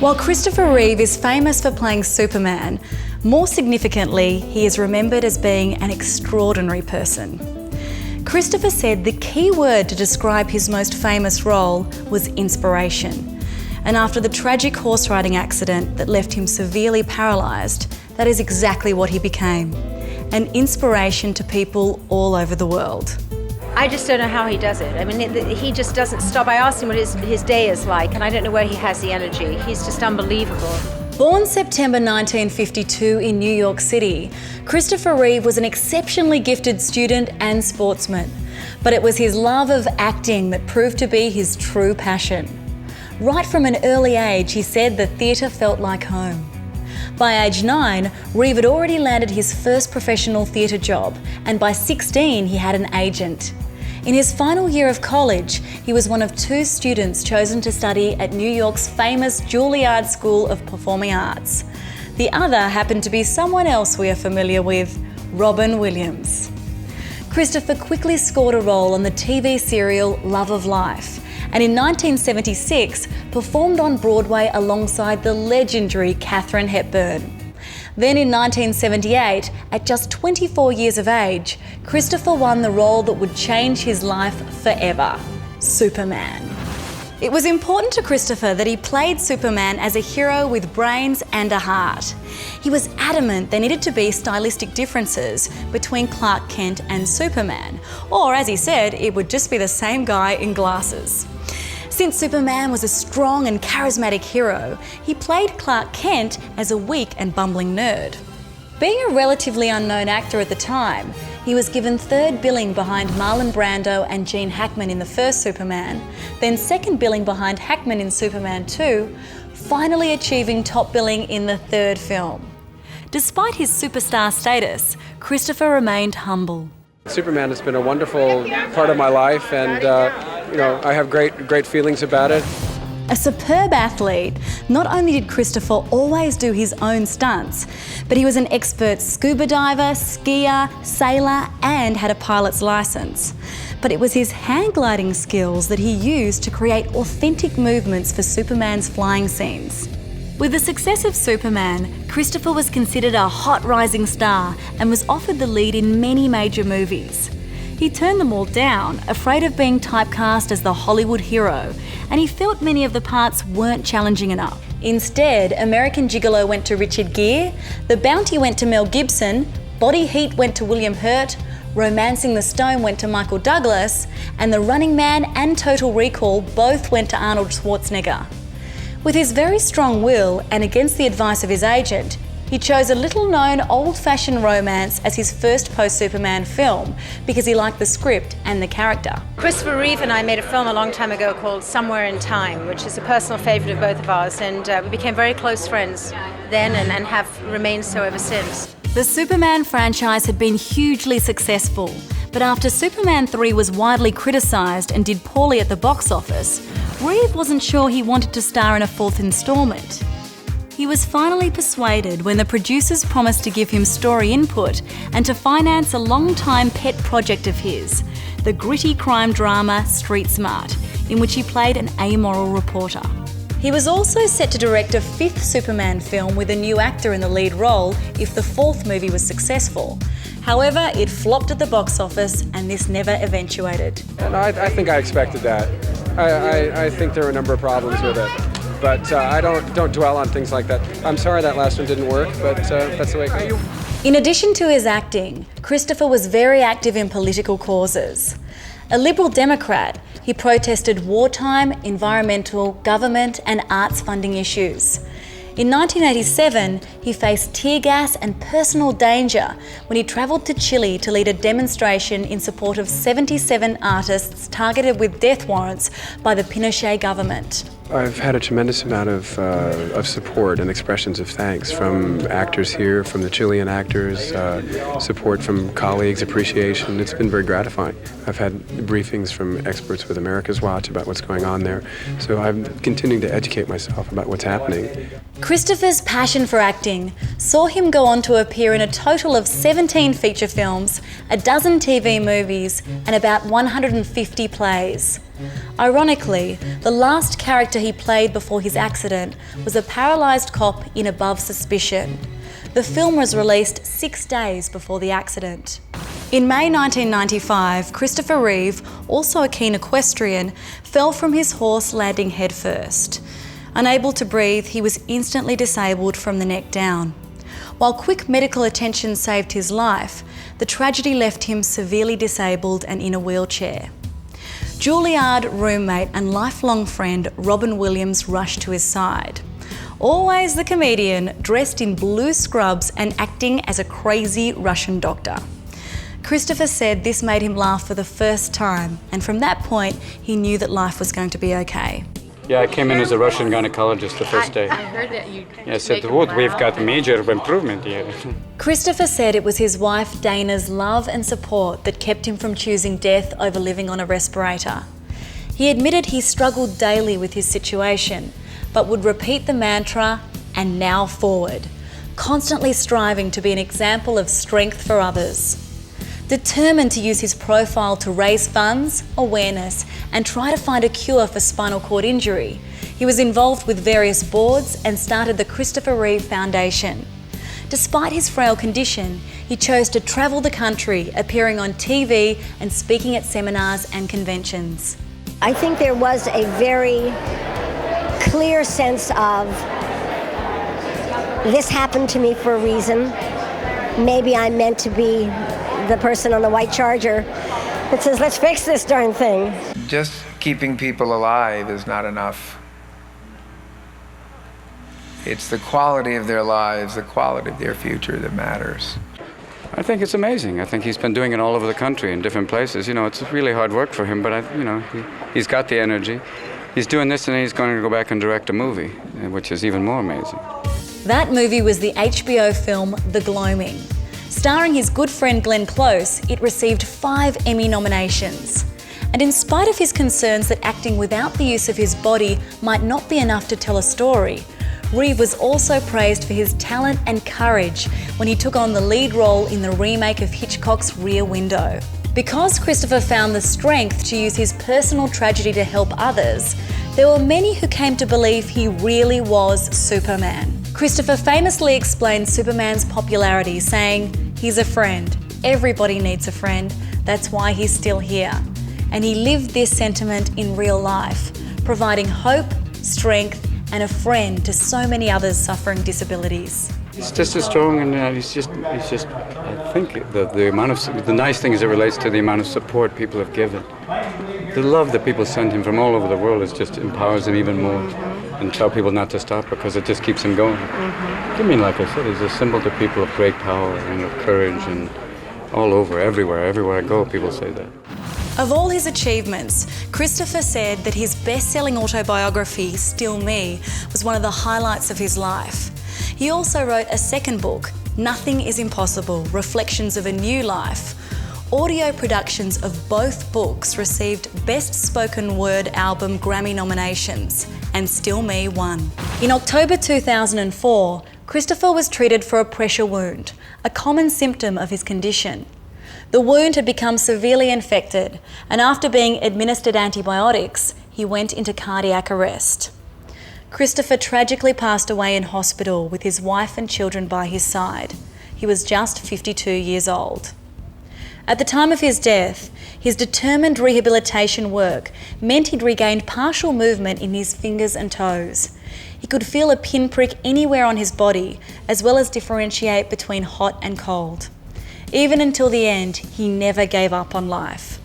While Christopher Reeve is famous for playing Superman, more significantly, he is remembered as being an extraordinary person. Christopher said the key word to describe his most famous role was inspiration. And after the tragic horse riding accident that left him severely paralysed, that is exactly what he became, an inspiration to people all over the world. I just don't know how he does it. I mean, he just doesn't stop. I asked him what his day is like, and I don't know where he has the energy. He's just unbelievable. Born September 1952 in New York City, Christopher Reeve was an exceptionally gifted student and sportsman. But it was his love of acting that proved to be his true passion. Right from an early age, he said the theatre felt like home. By age 9, Reeve had already landed his first professional theatre job, and by 16 he had an agent. In his final year of college, he was one of 2 students chosen to study at New York's famous Juilliard School of Performing Arts. The other happened to be someone else we are familiar with, Robin Williams. Christopher quickly scored a role on the TV serial Love of Life, and in 1976 performed on Broadway alongside the legendary Katharine Hepburn. Then in 1978, at just 24 years of age, Christopher won the role that would change his life forever, Superman. It was important to Christopher that he played Superman as a hero with brains and a heart. He was adamant there needed to be stylistic differences between Clark Kent and Superman, or as he said, it would just be the same guy in glasses. Since Superman was a strong and charismatic hero, he played Clark Kent as a weak and bumbling nerd. Being a relatively unknown actor at the time, he was given 3rd billing behind Marlon Brando and Gene Hackman in the first Superman, then 2nd billing behind Hackman in Superman 2, finally achieving top billing in the 3rd film. Despite his superstar status, Christopher remained humble. Superman has been a wonderful part of my life, and I have great feelings about it. A superb athlete, not only did Christopher always do his own stunts, but he was an expert scuba diver, skier, sailor, and had a pilot's license. But it was his hang gliding skills that he used to create authentic movements for Superman's flying scenes. With the success of Superman, Christopher was considered a hot rising star and was offered the lead in many major movies. He turned them all down, afraid of being typecast as the Hollywood hero, and he felt many of the parts weren't challenging enough. Instead, American Gigolo went to Richard Gere, The Bounty went to Mel Gibson, Body Heat went to William Hurt, Romancing the Stone went to Michael Douglas, and The Running Man and Total Recall both went to Arnold Schwarzenegger. With his very strong will and against the advice of his agent, he chose a little-known old-fashioned romance as his first post-Superman film because he liked the script and the character. Christopher Reeve and I made a film a long time ago called Somewhere in Time, which is a personal favourite of both of ours, and we became very close friends then and have remained so ever since. The Superman franchise had been hugely successful, but after Superman 3 was widely criticised and did poorly at the box office, Reeve wasn't sure he wanted to star in a 4th instalment. He was finally persuaded when the producers promised to give him story input and to finance a long-time pet project of his, the gritty crime drama Street Smart, in which he played an amoral reporter. He was also set to direct a 5th Superman film with a new actor in the lead role if the 4th movie was successful. However, it flopped at the box office and this never eventuated. And I think I expected that. I think there were a number of problems with it. But I don't dwell on things like that. I'm sorry that last one didn't work, but that's the way it goes. In addition to his acting, Christopher was very active in political causes. A Liberal Democrat, he protested wartime, environmental, government and arts funding issues. In 1987, he faced tear gas and personal danger when he travelled to Chile to lead a demonstration in support of 77 artists targeted with death warrants by the Pinochet government. I've had a tremendous amount of support and expressions of thanks from actors here, from the Chilean actors, support from colleagues, appreciation. It's been very gratifying. I've had briefings from experts with America's Watch about what's going on there, so I'm continuing to educate myself about what's happening. Christopher's passion for acting saw him go on to appear in a total of 17 feature films, a dozen TV movies, and about 150 plays. Ironically, the last character he played before his accident was a paralysed cop in Above Suspicion. The film was released 6 days before the accident. In May 1995, Christopher Reeve, also a keen equestrian, fell from his horse landing headfirst. Unable to breathe, he was instantly disabled from the neck down. While quick medical attention saved his life, the tragedy left him severely disabled and in a wheelchair. Juilliard roommate and lifelong friend Robin Williams rushed to his side. Always the comedian, dressed in blue scrubs and acting as a crazy Russian doctor. Christopher said this made him laugh for the first time, and from that point, he knew that life was going to be okay. Yeah, I came in as a Russian gynecologist the first day. I heard that you. Yeah, I said, "What? We've got major improvement here." Christopher said it was his wife Dana's love and support that kept him from choosing death over living on a respirator. He admitted he struggled daily with his situation, but would repeat the mantra, "and now forward," constantly striving to be an example of strength for others. Determined to use his profile to raise funds, awareness, and try to find a cure for spinal cord injury, he was involved with various boards and started the Christopher Reeve Foundation. Despite his frail condition, he chose to travel the country, appearing on TV and speaking at seminars and conventions. I think there was a very clear sense of, this happened to me for a reason. Maybe I'm meant to be the person on the white charger that says, let's fix this darn thing. Just keeping people alive is not enough. It's the quality of their lives, the quality of their future that matters. I think it's amazing. I think he's been doing it all over the country in different places. You know, it's really hard work for him, but he's got the energy. He's doing this, and he's going to go back and direct a movie, which is even more amazing. That movie was the HBO film The Gloaming. Starring his good friend Glenn Close, it received 5 Emmy nominations. And in spite of his concerns that acting without the use of his body might not be enough to tell a story, Reeve was also praised for his talent and courage when he took on the lead role in the remake of Hitchcock's Rear Window. Because Christopher found the strength to use his personal tragedy to help others, there were many who came to believe he really was Superman. Christopher famously explained Superman's popularity, saying, "He's a friend. Everybody needs a friend. That's why he's still here." And he lived this sentiment in real life, providing hope, strength, and a friend to so many others suffering disabilities. He's just as strong, and he's just. I think the nice thing is it relates to the amount of support people have given. The love that people send him from all over the world just empowers him even more, and tell people not to stop because it just keeps him going. I mean, like I said, he's a symbol to people of great power and of courage, and all over, everywhere I go, people say that. Of all his achievements, Christopher said that his best-selling autobiography, Still Me, was one of the highlights of his life. He also wrote a second book, Nothing is Impossible, Reflections of a New Life. Audio productions of both books received Best Spoken Word Album Grammy nominations, and Still Me won. In October 2004, Christopher was treated for a pressure wound, a common symptom of his condition. The wound had become severely infected, and after being administered antibiotics, he went into cardiac arrest. Christopher tragically passed away in hospital with his wife and children by his side. He was just 52 years old. At the time of his death, his determined rehabilitation work meant he'd regained partial movement in his fingers and toes. He could feel a pinprick anywhere on his body, as well as differentiate between hot and cold. Even until the end, he never gave up on life.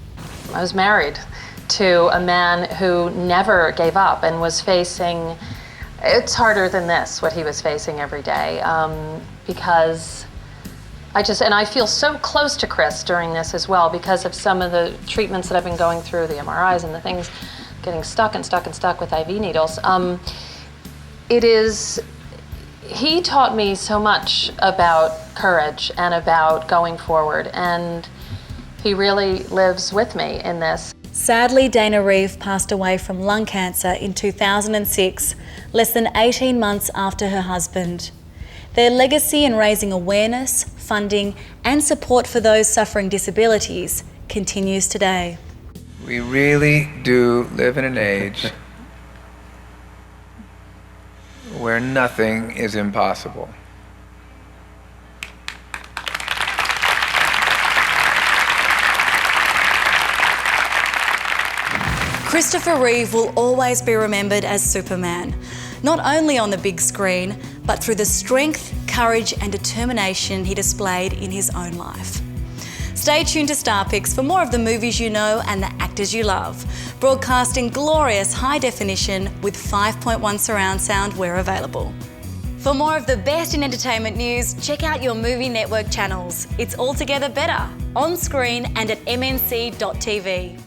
I was married to a man who never gave up and was facing, it's harder than this, what he was facing every day, because I feel so close to Chris during this as well because of some of the treatments that I've been going through, the MRIs and the things, getting stuck with IV needles. He taught me so much about courage and about going forward, and he really lives with me in this. Sadly, Dana Reeve passed away from lung cancer in 2006, less than 18 months after her husband. Their legacy in raising awareness, funding and support for those suffering disabilities continues today. We really do live in an age where nothing is impossible. Christopher Reeve will always be remembered as Superman, not only on the big screen, but through the strength, courage and determination he displayed in his own life. Stay tuned to Star Picks for more of the movies you know and the actors you love, broadcast in glorious high definition with 5.1 surround sound where available. For more of the best in entertainment news, check out your Movie Network channels. It's altogether better, on screen and at mnc.tv.